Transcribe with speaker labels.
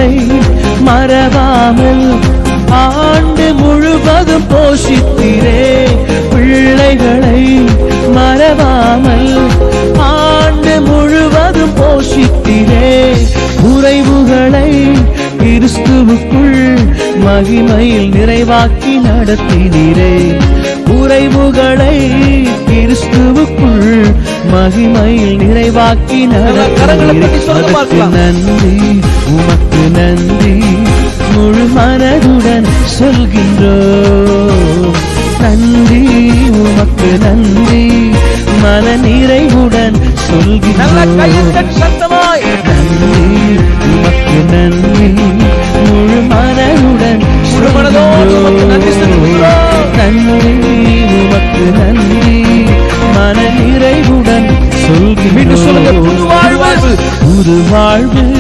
Speaker 1: குறைவுகளை மறவாமல் ஆண்டு முழுவதும் போஷித்தீரே. பிள்ளைகளை மறவாமல் ஆண்டு முழுவதும் போஷித்தீரே. குறைவுகளை கிறிஸ்துவுக்குள் மகிமையில் நிறைவாக்கி நடத்தினீரே. குறைவுகளை கிறிஸ்துவுக்குள் மகிமையில் நிறைவாக்கி நடத்தினீரே. அதற்கு நன்றி, உமக்கு நன்றி முழு மனதுடன் சொல்கின்றோம். நன்றி, உமக்கு நன்றி மன நிறைவுடன் சொல்கின்றோம். நன்றி, உமக்கு நன்றி முழு மனதுடன் சொல்கின்றோம். நன்றி, உமக்கு நன்றி மன நிறைவுடன் சொல்கின்றோம். புது வாழ்வு